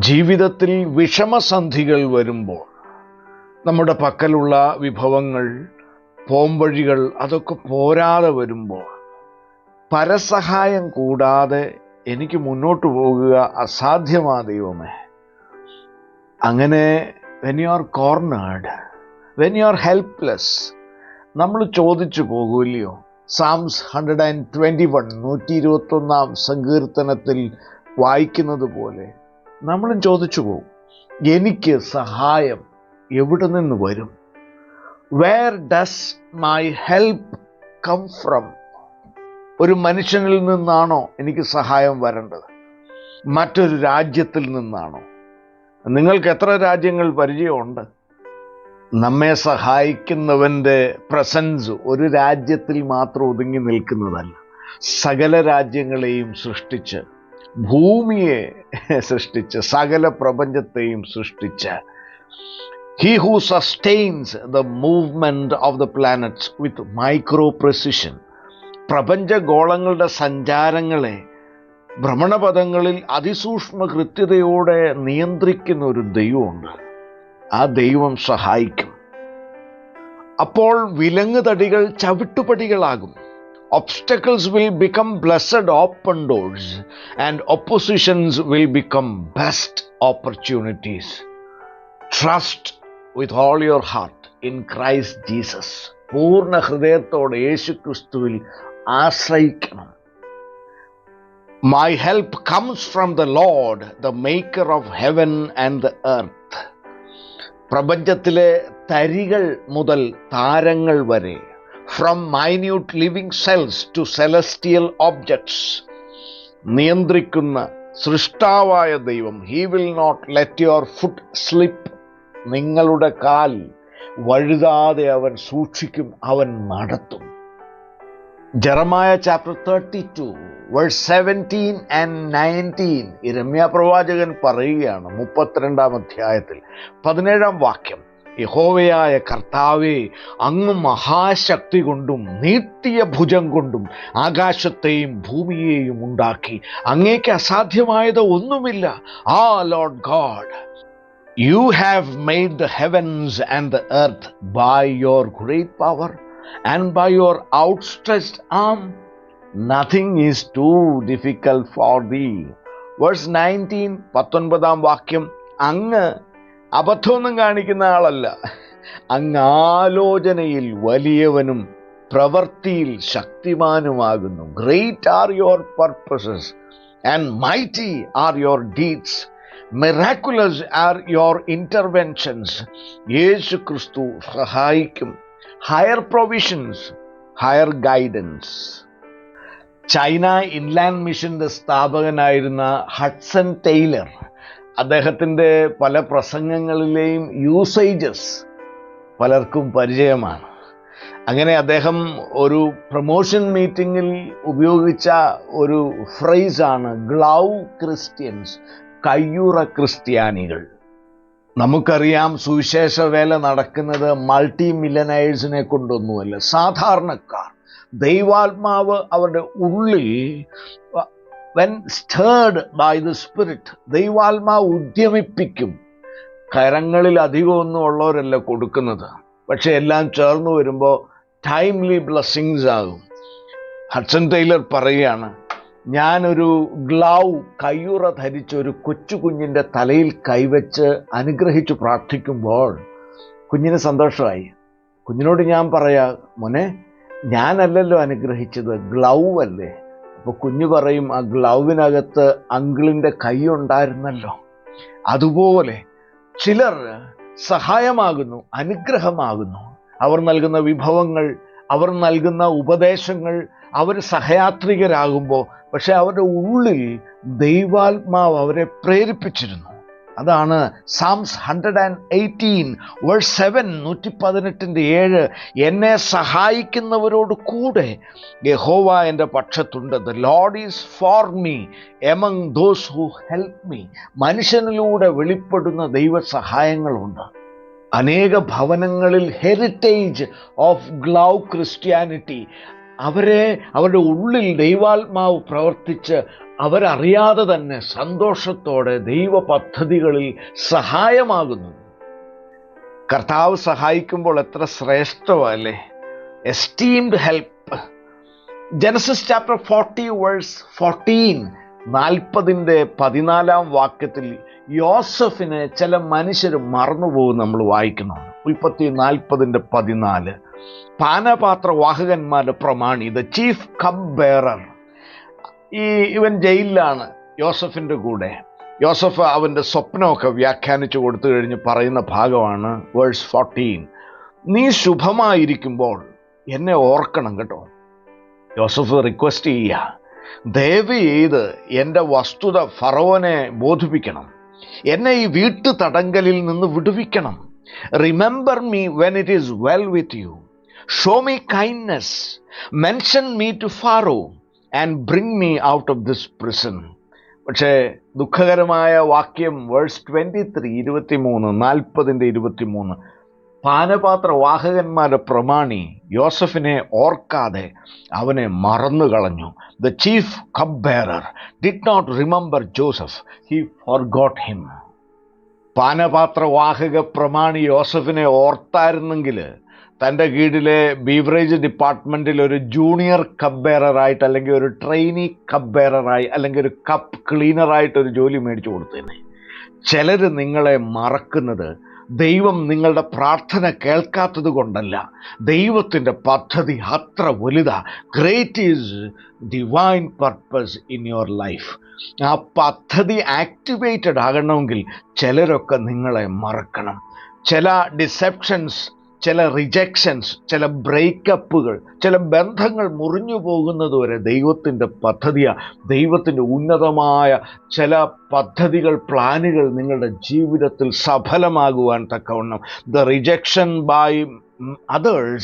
ജീവിതത്തിൽ വിഷമസന്ധികൾ വരുമ്പോൾ നമ്മുടെ പക്കലുള്ള വിഭവങ്ങൾ, പോംവഴികൾ അതൊക്കെ പോരാതെ വരുമ്പോൾ പരസഹായം കൂടാതെ എനിക്ക് മുന്നോട്ട് പോകുക അസാധ്യമാ ദൈവമേ. അങ്ങനെ when you are cornered, when you are helpless, നമ്മൾ ചോദിച്ചു പോകൂല്ലയോ? സാംസ് 121 121 സങ്കീർത്തനത്തിൽ വായിക്കുന്നത് പോലെ നമ്മളും ചോദിച്ചു പോകും, എനിക്ക് സഹായം എവിടെ നിന്ന് വരും? Where does my help come from? ഒരു മനുഷ്യനിൽ നിന്നാണോ എനിക്ക് സഹായം വരേണ്ടത്? മറ്റൊരു രാജ്യത്തിൽ നിന്നാണോ? നിങ്ങൾക്ക് എത്ര രാജ്യങ്ങൾ പരിചയമുണ്ട്? നമ്മെ സഹായിക്കുന്നവൻ്റെ പ്രസൻസ് ഒരു രാജ്യത്തിൽ മാത്രം ഒതുങ്ങി നിൽക്കുന്നതല്ല. സകല രാജ്യങ്ങളെയും സൃഷ്ടിച്ച്, ഭൂമിയെ സൃഷ്ടിച്ച്, സകല പ്രപഞ്ചത്തെയും സൃഷ്ടിച്ച്, He who sustains the movement of the planets with micro precision, പ്രപഞ്ചഗോളങ്ങളുടെ സഞ്ചാരങ്ങളെ ഭ്രമണപഥങ്ങളിൽ അതിസൂക്ഷ്മ കൃത്യതയോടെ നിയന്ത്രിക്കുന്ന ഒരു ദൈവമുണ്ട്. ആ ദൈവം സഹായിക്കും. അപ്പോൾ വിലങ്ങുതടികൾ ചവിട്ടുപടികളാകും. Obstacles will become blessed open doors and oppositions will become best opportunities. Trust with all your heart in Christ Jesus. പൂർണ്ണ ഹൃദയത്തോടെ യേശു ക്രിസ്തുവിൽ ആശ്രയിക്കണം. My help comes from the Lord, the maker of heaven and the earth. പ്രപഞ്ചത്തിലെ തരികൾ മുതൽ താരങ്ങൾ വരെ, from minute living cells to celestial objects, നിയന്ത്രിക്കുന്ന സൃഷ്ടാവായ ദൈവം. He will not let your foot slip. നിങ്ങളുടെ കാൽ വഴുതാതെ അവൻ സൂക്ഷിക്കും, അവൻ നടത്തും. ജെറമായ ചാപ്റ്റർ 32 വേഴ്സ് 17 and 19 ഇരമ്യ പ്രവാചകൻ പറയുകയാണ് 32-ാം അധ്യായത്തിൽ 17-ാം വാക്യം. യഹോവയായ കർത്താവേ, അങ്ങ് മഹാശക്തി കൊണ്ടും നീട്ടിയ ഭുജം കൊണ്ടും ആകാശത്തെയും ഭൂമിയെയും ഉണ്ടാക്കി. അങ്ങേക്ക് അസാധ്യമായത് ഒന്നുമില്ല. ആ Lord God, you have made the heavens and the earth by your great power and by your outstretched arm. Nothing is too difficult for thee. Verse 19, 19-ാം വാക്യം. അങ്ങ് അബദ്ധമൊന്നും കാണിക്കുന്ന ആളല്ല. അങ്ങ് ആലോചനയിൽ വലിയവനും പ്രവൃത്തിയിൽ ശക്തിമാനുമാകുന്നു. Great are your purposes and mighty are your deeds. Miraculous are your interventions. യേശു ക്രിസ്തു സഹായിക്കും. Higher provisions, higher guidance. China inland മിഷന്റെ സ്ഥാപകനായിരുന്ന ഹഡ്സൺ ടെയ്ലർ, അദ്ദേഹത്തിൻ്റെ പല പ്രസംഗങ്ങളിലെയും യൂസേജസ് പലർക്കും പരിചയമാണ്. അങ്ങനെ അദ്ദേഹം ഒരു പ്രൊമോഷൻ മീറ്റിങ്ങിൽ ഉപയോഗിച്ച ഒരു ഫ്രേസാണ് ഗ്ലൗ ക്രിസ്ത്യൻസ്, കയ്യുറ ക്രിസ്ത്യാനികൾ. നമുക്കറിയാം, സുവിശേഷ വേല നടക്കുന്നത് മൾട്ടി മില്യനേഴ്സിനെ കൊണ്ടൊന്നുമല്ല, സാധാരണക്കാർ. ദൈവാത്മാവ് അവരുടെ ഉള്ളിൽ, when stirred by the Spirit, ദൈവാത്മാവ് ഉദ്യമിപ്പിക്കും. കരങ്ങളിൽ അധികമൊന്നും ഉള്ളവരല്ല കൊടുക്കുന്നത്, പക്ഷെ എല്ലാം ചേർന്ന് വരുമ്പോൾ ടൈംലി ബ്ലെസ്സിങ്സ് ആകും. ഹഡ്സൺ ടൈലർ പറയുകയാണ്, ഞാനൊരു ഗ്ലൗ, കയ്യുറ ധരിച്ച ഒരു കൊച്ചു കുഞ്ഞിൻ്റെ തലയിൽ കൈവച്ച് അനുഗ്രഹിച്ചു പ്രാർത്ഥിക്കുമ്പോൾ കുഞ്ഞിന് സന്തോഷമായി. കുഞ്ഞിനോട് ഞാൻ പറയാ, മോനെ, ഞാനല്ലല്ലോ അനുഗ്രഹിച്ചത്, ഗ്ലൗ അല്ലേ? അപ്പോൾ കുഞ്ഞു പറയും, ആ ഗ്ലൗവിനകത്ത് അങ്കിളിൻ്റെ കൈ ഉണ്ടായിരുന്നല്ലോ. അതുപോലെ ചിലർ സഹായമാകുന്നു, അനുഗ്രഹമാകുന്നു. അവർ നൽകുന്ന വിഭവങ്ങൾ, അവർ നൽകുന്ന ഉപദേശങ്ങൾ, അവർ സഹയാത്രികരാകുമ്പോൾ പക്ഷെ അവരുടെ ഉള്ളിൽ ദൈവാത്മാവ് അവരെ പ്രേരിപ്പിച്ചിരുന്നു. അതാണ് സാംസ് 118 വേഴ്സ് 7 118-7. എന്നെ സഹായിക്കുന്നവരോട് കൂടെ യഹോവ എൻ്റെ പക്ഷത്തുണ്ട്. The Lord is for me among those who help me. മനുഷ്യനിലൂടെ വെളിപ്പെടുന്ന ദൈവസഹായങ്ങളുണ്ട്. അനേക ഭവനങ്ങളിൽ ഹെറിറ്റേജ് ഓഫ് ഗ്ലൗ ക്രിസ്ത്യാനിറ്റി, അവരുടെ ഉള്ളിൽ ദൈവാത്മാവ് പ്രവർത്തിച്ച് അവരറിയാതെ തന്നെ സന്തോഷത്തോടെ ദൈവ പദ്ധതികളിൽ സഹായമാകുന്നു. കർത്താവ് സഹായിക്കുമ്പോൾ എത്ര ശ്രേഷ്ഠമല്ലേ. Esteemed help. Genesis chapter 40 verse 14, 14 യോസഫിനെ ചില മനുഷ്യർ മറന്നുപോകും നമ്മൾ വായിക്കുന്നുണ്ട്. ഉൽപ്പത്തി 40:14. പാനപാത്രവാഹകന്മാരുടെ പ്രമാണി, ദ ചീഫ് കപ്പ് ബെയറർ. ഇവൻ ജയിലിലാണ് യോസഫിൻ്റെ കൂടെ. യോസഫ് അവൻ്റെ സ്വപ്നമൊക്കെ വ്യാഖ്യാനിച്ചു കൊടുത്തു കഴിഞ്ഞ് പറയുന്ന ഭാഗമാണ് വേഴ്സ് 14. നീ ശുഭമായിരിക്കുമ്പോൾ എന്നെ ഓർക്കണം കേട്ടോ. യോസഫ് റിക്വസ്റ്റ് ചെയ്യുക, ദയവ് ചെയ്ത് എൻ്റെ വസ്തുത ഫറവോനെ ബോധിപ്പിക്കണം, എന്നെ ഈ വീട്ടു തടങ്കലിൽ നിന്ന് വിടുവിക്കണം. Remember me when it is well with you, show me kindness, mention me to Pharaoh and bring me out of this prison. പക്ഷേ ദുഃഖകരമായ വാക്യം വേഴ്സ് 23, 40:23. പാനപാത്രവാഹകന്മാരുടെ പ്രമാണി യോസഫിനെ ഓർക്കാതെ അവനെ മറന്നു കളഞ്ഞു. The chief cup bearer did not remember Joseph, he forgot him. പാനപാത്രവാഹക പ്രമാണി യോസഫിനെ ഓർത്തായിരുന്നെങ്കിൽ തൻ്റെ കീഴിലെ ബീവറേജ് ഡിപ്പാർട്ട്മെൻറ്റിൽ ഒരു ജൂനിയർ കപ്പ് ബെയറായിട്ട്, അല്ലെങ്കിൽ ഒരു ട്രെയിനി കപ്പ് ബെയറായി, അല്ലെങ്കിൽ ഒരു കപ്പ് ക്ലീനറായിട്ടൊരു ജോലി മേടിച്ചു കൊടുത്തേനെ. ചിലർ നിങ്ങളെ മറക്കുന്നത് ദൈവം നിങ്ങളുടെ പ്രാർത്ഥന കേൾക്കാത്തത് കൊണ്ടല്ല. ദൈവത്തിൻ്റെ പദ്ധതി അത്ര വലുതാ. Great is divine purpose in your life. ആ പദ്ധതി ആക്ടിവേറ്റഡ് ആകണമെങ്കിൽ ചിലരൊക്കെ നിങ്ങളെ മറക്കണം. ചില ഡിസെപ്ഷൻസ്, ചില റിജക്ഷൻസ്, ചില ബ്രേക്കപ്പുകൾ, ചില ബന്ധങ്ങൾ മുറിഞ്ഞു പോകുന്നതുവരെ ദൈവത്തിൻ്റെ പദ്ധതിയാണ്. ദൈവത്തിൻ്റെ ഉന്നതമായ ചില പദ്ധതികൾ, പ്ലാനുകൾ നിങ്ങളുടെ ജീവിതത്തിൽ സഫലമാകുവാൻ തക്കവണ്ണം the rejection by others,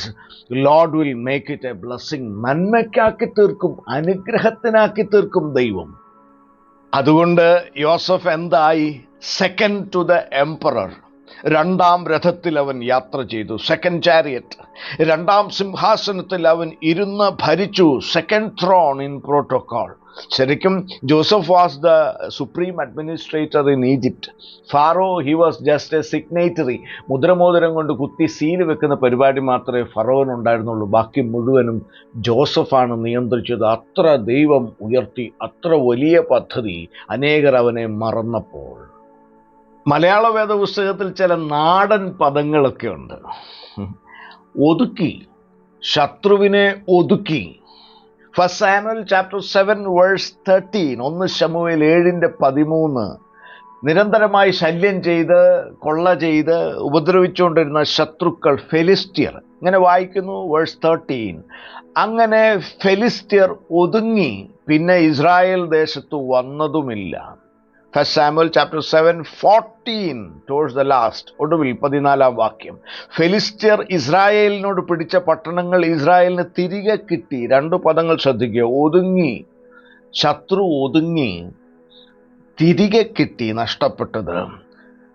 Lord will make it a blessing. നന്മയ്ക്കാക്കി തീർക്കും, അനുഗ്രഹത്തിനാക്കി തീർക്കും ദൈവം. അതുകൊണ്ട് യോസഫ് എന്തായി? Second to the emperor. രണ്ടാം രഥത്തിൽ അവൻ യാത്ര ചെയ്തു, സെക്കൻഡ് ചാരിയറ്റ്. രണ്ടാം സിംഹാസനത്തിൽ അവൻ ഇരുന്ന് ഭരിച്ചു, സെക്കൻഡ് ത്രോൺ ഇൻ പ്രോട്ടോകോൾ. ശരിക്കും Joseph was the supreme administrator in Egypt. Pharaoh, he was just a signatory. മുദ്രമോതിരം കൊണ്ട് കുത്തി സീല് വെക്കുന്ന പരിപാടി മാത്രമേ ഫറോനുണ്ടായിരുന്നുള്ളൂ. ബാക്കി മുഴുവനും ജോസഫാണ് നിയന്ത്രിച്ചത്. അത്ര ദൈവം ഉയർത്തി, അത്ര വലിയ പദ്ധതി. അനേകർ അവനെ മറന്നപ്പോൾ. മലയാള വേദപുസ്തകത്തിൽ ചില നാടൻ പദങ്ങളൊക്കെ ഉണ്ട്. ഒതുക്കി, ശത്രുവിനെ ഒതുക്കി. ഫസ്റ്റ് സാമുവൽ ചാപ്റ്റർ 7 വേഴ്സ് 13, 1 ശമൂവേൽ 7:13. നിരന്തരമായി ശല്യം ചെയ്ത്, കൊള്ള ചെയ്ത് ഉപദ്രവിച്ചുകൊണ്ടിരുന്ന ശത്രുക്കൾ ഫെലിസ്ത്യർ. ഇങ്ങനെ വായിക്കുന്നു വേഴ്സ് 13. അങ്ങനെ ഫെലിസ്ത്യർ ഒതുങ്ങി, പിന്നെ ഇസ്രായേൽ ദേശത്ത് വന്നതുമില്ല. First Samuel chapter 7:14 towards the last, ഒടുവിൽ 14-ാം വാക്യം. ഫെലിസ്ത്യർ ഇസ്രായേലിനോട് പിടിച്ച പട്ടണങ്ങൾ ഇസ്രായേലിന് തിരികെ കിട്ടി. 2 പദങ്ങൾ ശ്രദ്ധിക്കുക. ഒതുങ്ങി, ശത്രു ഒതുങ്ങി, തിരികെ കിട്ടി നഷ്ടപ്പെട്ടത്.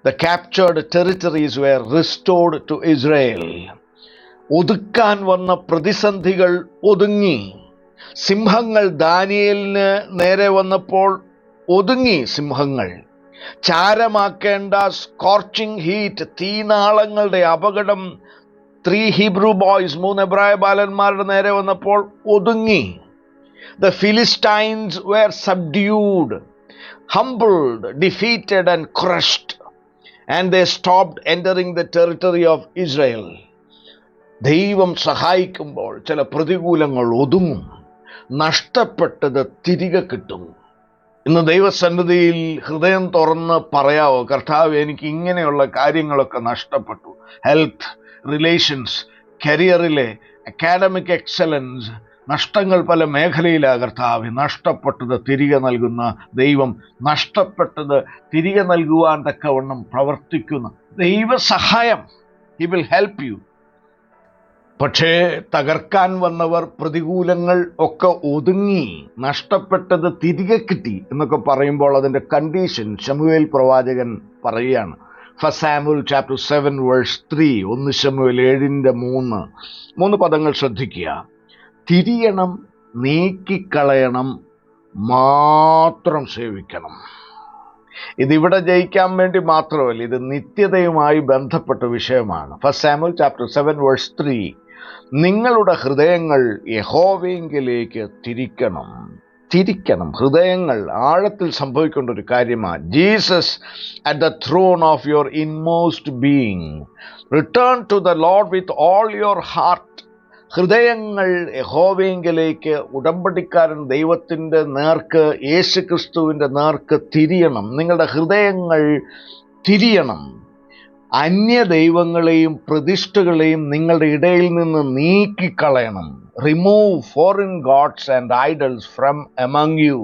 The captured territories were restored to Israel. ഒതുക്കാൻ വന്ന പ്രതിസന്ധികൾ ഒതുങ്ങി. സിംഹങ്ങൾ ദാനിയേലിന് നേരെ വന്നപ്പോൾ ഒതുങ്ങി സിംഹങ്ങൾ. ചാരമാക്കേണ്ട സ്കോർച്ചിങ് ഹീറ്റ്, തീനാളങ്ങളുടെ അപകടം 3 ഹീബ്രു ബോയ്സ്, 3 എബ്രായ ബാലന്മാരുടെ നേരെ വന്നപ്പോൾ ഒതുങ്ങി. The Philistines were subdued, humbled, defeated and crushed, and they stopped entering the territory of Israel. ദൈവം സഹായിക്കുമ്പോൾ ചില പ്രതികൂലങ്ങൾ ഒതുങ്ങും, നഷ്ടപ്പെട്ടത് തിരികെ കിട്ടും. ഇന്ന് ദൈവസന്നിധിയിൽ ഹൃദയം തുറന്ന് പറയാവോ, കർത്താവ്, എനിക്ക് ഇങ്ങനെയുള്ള കാര്യങ്ങളൊക്കെ നഷ്ടപ്പെട്ടു. ഹെൽത്ത്, റിലേഷൻസ്, കരിയറിലെ അക്കാഡമിക് എക്സലൻസ്, നഷ്ടങ്ങൾ പല മേഖലയിലാണ് കർത്താവ്. നഷ്ടപ്പെട്ടത് തിരികെ നൽകുന്ന ദൈവം, നഷ്ടപ്പെട്ടത് തിരികെ നൽകുവാൻ തക്കവണ്ണം പ്രവർത്തിക്കുന്ന ദൈവസഹായം. He will help you. പക്ഷേ തകർക്കാൻ വന്നവർ, പ്രതികൂലങ്ങൾ ഒക്കെ ഒതുങ്ങി, നഷ്ടപ്പെട്ടത് തിരികെ കിട്ടി എന്നൊക്കെ പറയുമ്പോൾ അതിൻ്റെ കണ്ടീഷൻ ശമൂവേൽ പ്രവാചകൻ പറയുകയാണ്. ഫസ്റ്റ് സാമുവൽ ചാപ്റ്റർ 7 വേഴ്സ് 3, 1 ശമൂവേൽ 7:3. 3 പദങ്ങൾ ശ്രദ്ധിക്കുക. തിരിയണം, നീക്കിക്കളയണം, മാത്രം സേവിക്കണം. ഇതിവിടെ ജയിക്കാൻ വേണ്ടി മാത്രമല്ല, ഇത് നിത്യതയുമായി ബന്ധപ്പെട്ട വിഷയമാണ്. 1 Samuel chapter 7 verse 3, നിങ്ങളുടെ ഹൃദയങ്ങൾ യഹോവയെങ്കിലേക്ക് തിരിക്കണം. ഹൃദയങ്ങൾ ആഴത്തിൽ സംഭവിക്കേണ്ട ഒരു കാര്യമാണ്. Jesus at the throne of your inmost being. Return to the lord with all your heart. ഹൃദയങ്ങൾ യഹോവയെങ്കിലേക്ക്, ഉടമ്പടിക്കാരൻ ദൈവത്തിൻ്റെ നേർക്ക്, യേശുക്രിസ്തുവിൻ്റെ നേർക്ക് തിരിയണം. നിങ്ങളുടെ ഹൃദയങ്ങൾ തിരിയണം. അന്യ ദൈവങ്ങളെയും പ്രതിഷ്ഠകളെയും നിങ്ങളുടെ ഇടയിൽ നിന്ന് നീക്കിക്കളയണം. Remove foreign gods and idols from among you.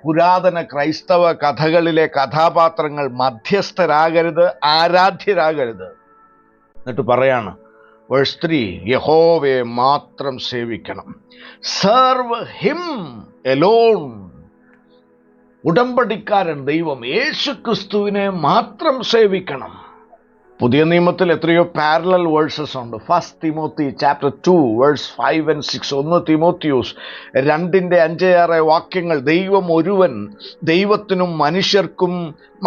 പുരാതന ക്രൈസ്തവ കഥകളിലെ കഥാപാത്രങ്ങൾ മധ്യസ്ഥരാകരുത്, ആരാധ്യരാകരുത്. എന്നിട്ട് പറയാണ് വേഴ്സ് 3, യഹോവയെ മാത്രം സേവിക്കണം. Serve him alone. ഉടമ്പടിക്കാരൻ ദൈവം യേശുക്രിസ്തുവിനെ മാത്രം സേവിക്കണം. പുതിയ നിയമത്തിൽ എത്രയോ പാരലൽ വേഴ്സസ് ഉണ്ട്. 1 Timothy chapter 2 verse 5 and 6. 1 Timotheos 2:5-6 വാക്യങ്ങൾ. ദൈവം ഒരുവൻ, ദൈവത്തിനും മനുഷ്യർക്കും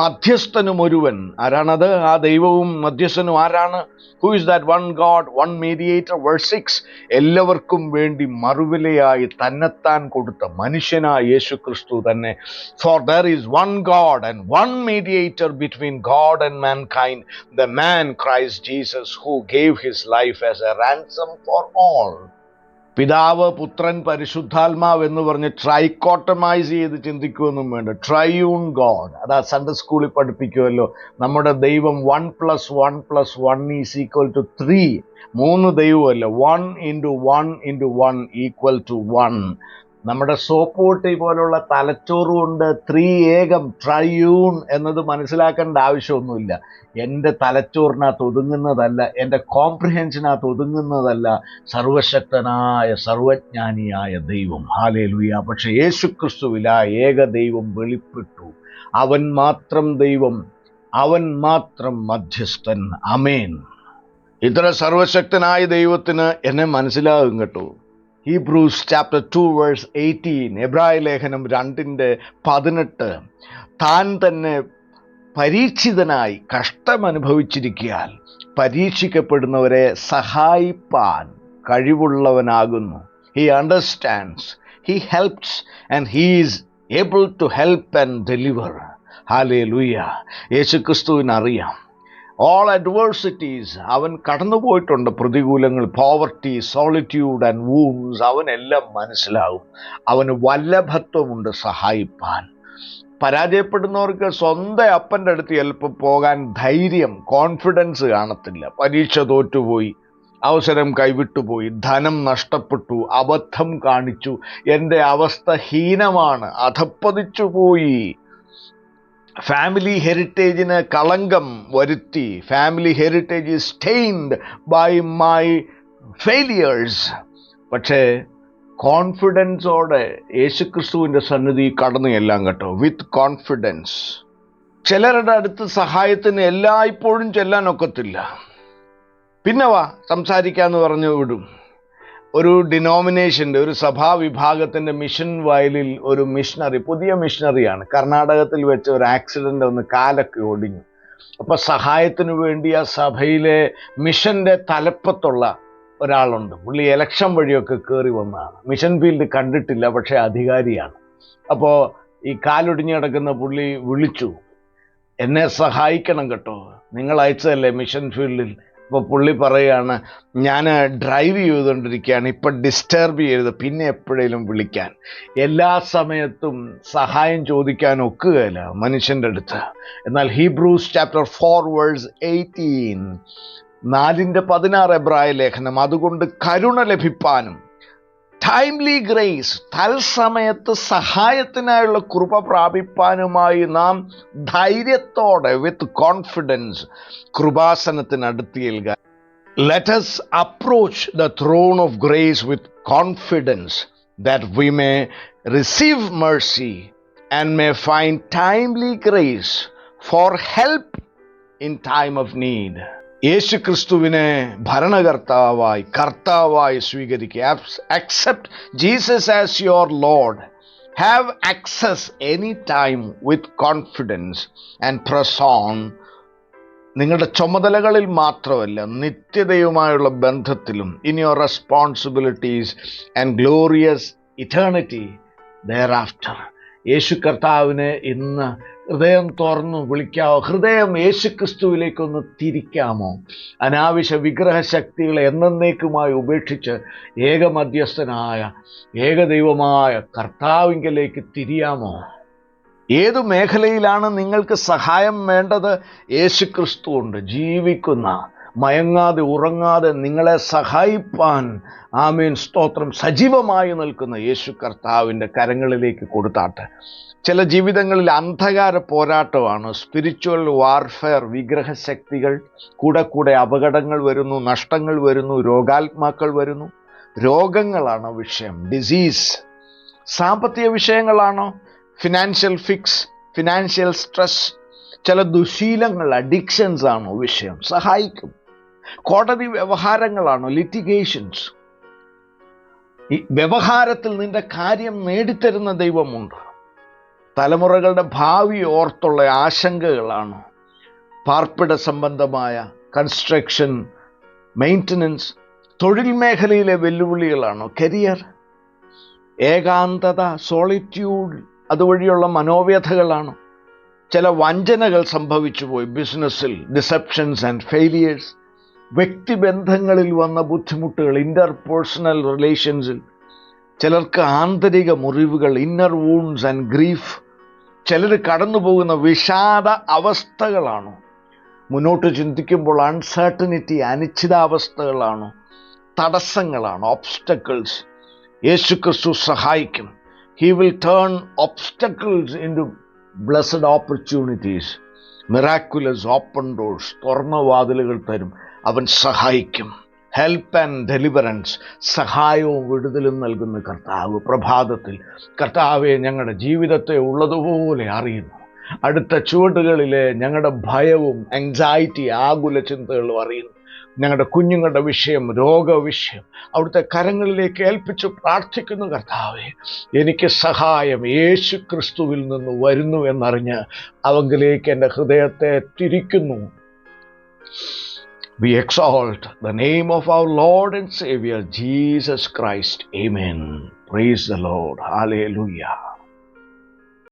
മധ്യസ്ഥനും ഒരുവൻ. ആരാണത്? ആ ദൈവവും മധ്യസ്ഥനും ആരാണ്? Who is that one God, one mediator? Verse 6, എല്ലാവർക്കും വേണ്ടി മറുവിലയായി തന്നെത്താൻ കൊടുത്ത മനുഷ്യനായ യേശു ക്രിസ്തു തന്നെ. For there is one God and one mediator between God and mankind, the man Christ Jesus, who gave his life as a ransom for all. പിതാവ്, പുത്രൻ, പരിശുദ്ധാത്മാവ് എന്ന് പറഞ്ഞ് ട്രൈക്കോട്ടമൈസ് ചെയ്ത് ചിന്തിക്കുകയൊന്നും വേണ്ട. Triune God. അതാ സൺഡേ സ്കൂളിൽ പഠിപ്പിക്കുമല്ലോ. നമ്മുടെ ദൈവം 1 + 1 + 1 = 3. 3 ദൈവമല്ല, 1 × 1 × 1 = 1. നമ്മുടെ സോപ്പോട്ടി പോലുള്ള തലച്ചോറും ഉണ്ട്. 3 ഏകം, ട്രൈയൂൺ എന്നത് മനസ്സിലാക്കേണ്ട ആവശ്യമൊന്നുമില്ല. എൻ്റെ തലച്ചോറിനകത്ത് ഒതുങ്ങുന്നതല്ല, എൻ്റെ കോംപ്രിഹെൻഷനകത്ത് ഒതുങ്ങുന്നതല്ല സർവശക്തനായ സർവജ്ഞാനിയായ ദൈവം. ഹല്ലേലൂയ. പക്ഷെ യേശുക്രിസ്തുവിൽ ആ ഏക ദൈവം വെളിപ്പെട്ടു. അവൻ മാത്രം ദൈവം, അവൻ മാത്രം മധ്യസ്ഥൻ. ആമേൻ. ഇത്ര സർവശക്തനായ ദൈവത്തിന് എന്നെ മനസ്സിലാകും കേട്ടോ. ഹീബ്രൂസ് chapter 2 verse 18, എബ്രായ ലേഖനം 2:18, താൻ തന്നെ പരീക്ഷിതനായി കഷ്ടമനുഭവിച്ചിരിക്കയാൽ പരീക്ഷിക്കപ്പെടുന്നവരെ സഹായിപ്പാൻ കഴിവുള്ളവനാകുന്നു. He understands, he helps, and he is able to help and deliver. Hallelujah. യേശുക്രിസ്തുവിനറിയാം all adversities. അവൻ കടന്നുപോയിട്ടുണ്ട് പ്രതികൂലങ്ങൾ, പോവർട്ടി, സോളിറ്റ്യൂഡ് ആൻഡ് വൂൺസ്. അവനെല്ലാം മനസ്സിലാവും. അവന് വല്ലഭത്വമുണ്ട് സഹായിപ്പാൻ. പരാജയപ്പെടുന്നവർക്ക് സ്വന്തം അപ്പൻ്റെ അടുത്ത് ചിലപ്പോൾ പോകാൻ ധൈര്യം, കോൺഫിഡൻസ് കാണത്തില്ല. പരീക്ഷ തോറ്റുപോയി, അവസരം കൈവിട്ടുപോയി, ധനം നഷ്ടപ്പെട്ടു, അബദ്ധം കാണിച്ചു, എൻ്റെ അവസ്ഥ ഹീനമാണ്, അധപ്പതിച്ചു പോയി, ഫാമിലി ഹെറിറ്റേജിന് കളങ്കം വരുത്തി, family heritage is stained by my failures. പക്ഷേ കോൺഫിഡൻസോടെ യേശുക്രിസ്തുവിൻ്റെ സന്നിധി കടന്നു എല്ലാം കേട്ടോ, വിത്ത് കോൺഫിഡൻസ്. ചിലരുടെ അടുത്ത് സഹായത്തിന് എല്ലായ്പ്പോഴും ചെല്ലാനൊക്കത്തില്ല. പിന്നെ വാ സംസാരിക്കാമെന്ന് പറഞ്ഞു വിടും. ഒരു ഡിനോമിനേഷൻ്റെ, ഒരു സഭാവിഭാഗത്തിൻ്റെ മിഷൻ വയലിൽ ഒരു മിഷണറി, പുതിയ മിഷണറിയാണ്, കർണാടകത്തിൽ വെച്ച് ഒരു ആക്സിഡൻ്റ് ഒന്ന് കാലൊക്കെ ഒടിഞ്ഞു. അപ്പോൾ സഹായത്തിന് വേണ്ടി ആ സഭയിലെ മിഷൻ്റെ തലപ്പത്തുള്ള ഒരാളുണ്ട്. പുള്ളി ഇലക്ഷൻ വഴിയൊക്കെ കയറി വന്നതാണ്. മിഷൻ ഫീൽഡ് കണ്ടിട്ടില്ല, പക്ഷേ അധികാരിയാണ്. അപ്പോൾ ഈ കാലൊടിഞ്ഞ് കിടക്കുന്ന പുള്ളി വിളിച്ചു, എന്നെ സഹായിക്കണം കേട്ടോ, നിങ്ങൾ അയച്ചതല്ലേ മിഷൻ ഫീൽഡിൽ. അപ്പോൾ പുള്ളി പറയുകയാണ്, ഞാൻ ഡ്രൈവ് ചെയ്തുകൊണ്ടിരിക്കുകയാണ്, ഇപ്പം ഡിസ്റ്റർബ് ചെയ്യരുത്, പിന്നെ എപ്പോഴേലും വിളിക്കാൻ. എല്ലാ സമയത്തും സഹായം ചോദിക്കാൻ ഒക്കുകയില്ല മനുഷ്യൻ്റെ അടുത്ത്. എന്നാൽ ഹീബ്രൂസ് chapter 4 verse 18, 4:16 എബ്രായ ലേഖനം, അതുകൊണ്ട് കരുണ ലഭിപ്പാനും ടൈംലി ഗ്രേസ്, തൽസമയത്ത് സഹായത്തിനായുള്ള കൃപ പ്രാപിപ്പാനുമായി നാം ധൈര്യത്തോടെ, വിത്ത് കോൺഫിഡൻസ്, കൃപാസനത്തിനടുത്ത് ചെല്ലുക. Let us approach the throne of grace with confidence, that we may receive mercy and may find timely grace for help in time of need. യേശുക്രിസ്തുവിനെ ഭരണകർത്താവായി, കർത്താവായി സ്വീകരിക്കുക. Accept Jesus as your Lord Have access anytime with confidence and press on. നിങ്ങളുടെ ചുമതലകളിൽ മാത്രമല്ല, നിത്യതയുമായുള്ള ബന്ധത്തിലും, in your responsibilities and glorious eternity thereafter. യേശു കർത്താവിനെ ഇന്ന് ഹൃദയം തുറന്നു വിളിക്കാമോ? ഹൃദയം യേശുക്രിസ്തുവിലേക്കൊന്ന് തിരിക്കാമോ? അനാവശ്യ വിഗ്രഹശക്തികളെ എന്നേക്കുമായി ഉപേക്ഷിച്ച് ഏകമധ്യസ്ഥനായ ഏകദൈവമായ കർത്താവിങ്കലേക്ക് തിരിയാമോ? ഏതു മേഖലയിലാണ് നിങ്ങൾക്ക് സഹായം വേണ്ടത്? യേശുക്രിസ്തു ഉണ്ട്, ജീവിക്കുന്ന, മയങ്ങാതെ ഉറങ്ങാതെ നിങ്ങളെ സഹായിപ്പാൻ, ആമേൻ, സ്തോത്രം, സജീവമായി നിൽക്കുന്ന യേശു കർത്താവിൻ്റെ കരങ്ങളിലേക്ക് കൊടുത്താട്ടെ. ചില ജീവിതങ്ങളിൽ അന്ധകാര പോരാട്ടമാണ്, സ്പിരിച്വൽ വാർഫെയർ. വിഗ്രഹശക്തികൾ, കൂടെ അപകടങ്ങൾ വരുന്നു, നഷ്ടങ്ങൾ വരുന്നു, രോഗാത്മാക്കൾ വരുന്നു. രോഗങ്ങളാണോ വിഷയം? ഡിസീസ്. സാമ്പത്തിക വിഷയങ്ങളാണോ? Financial fix, financial stress. ചില ദുശീലങ്ങൾ, അഡിക്ഷൻസ് ആണോ വിഷയം? സഹായിക്കും. കോടതി വ്യവഹാരങ്ങളാണോ? ലിറ്റിഗേഷൻസ്. ഈ വ്യവഹാരത്തിൽ നിന്റെ കാര്യം നേടിത്തരുന്ന ദൈവമുണ്ട്. തലമുറകളുടെ ഭാവി ഓർത്തുള്ള ആശങ്കകളാണോ? പാർപ്പിട സംബന്ധമായ കൺസ്ട്രക്ഷൻ, മെയിൻ്റനൻസ്. തൊഴിൽ മേഖലയിലെ വെല്ലുവിളികളാണോ? കരിയർ. ഏകാന്തത, സോളിറ്റ്യൂഡ്, അതുവഴിയുള്ള മനോവ്യഥകളാണോ? ചില വഞ്ചനകൾ സംഭവിച്ചു പോയി ബിസിനസ്സിൽ, ഡിസെപ്ഷൻസ് ആൻഡ് ഫെയിലിയേഴ്സ്. വ്യക്തിബന്ധങ്ങളിൽ വന്ന ബുദ്ധിമുട്ടുകൾ, ഇൻ്റർപേഴ്സണൽ റിലേഷൻസിൽ. ചിലർക്ക് ആന്തരിക മുറിവുകൾ, ഇന്നർ വൂൺസ് ആൻഡ് ഗ്രീഫ്. ചിലർ കടന്നു പോകുന്ന വിഷാദ അവസ്ഥകളാണോ? മുന്നോട്ട് ചിന്തിക്കുമ്പോൾ അൺസർട്ടനിറ്റി, അനിശ്ചിതാവസ്ഥകളാണോ? തടസ്സങ്ങളാണോ? ഒബ്സ്റ്റക്കിൾസ്. യേശുക്രിസ്തു സഹായിക്കും. He will turn obstacles into blessed opportunities. Miraculous open doors. തുറന്ന വാതിലുകൾ തരും. അവൻ സഹായിക്കും. Help and deliverance. സഹായവും വിടുതലും നൽകുന്ന കർത്താവ് പ്രഭാതത്തിൽ, കർത്താവെ, ഞങ്ങളുടെ ജീവിതത്തെ ഉള്ളതുപോലെ അറിയുന്നു. അടുത്ത ചുവടുകളിലെ ഞങ്ങളുടെ ഭയവും ആങ്സൈറ്റി, ആകുല ചിന്തകളും അറിയുന്നു. ഞങ്ങളുടെ കുഞ്ഞുങ്ങളുടെ വിഷയം, രോഗവിഷയം അവിടുത്തെ കരങ്ങളിലേക്ക് ഏൽപ്പിച്ച് പ്രാർത്ഥിക്കുന്നു. കർത്താവേ, എനിക്ക് സഹായം യേശു ക്രിസ്തുവിൽ നിന്ന് വരുന്നു എന്നറിഞ്ഞ് അവങ്കിലേക്ക് എൻ്റെ ഹൃദയത്തെ തിരിക്കുന്നു. We exalt the name of our Lord and Savior Jesus Christ. Amen. Praise the Lord. Hallelujah.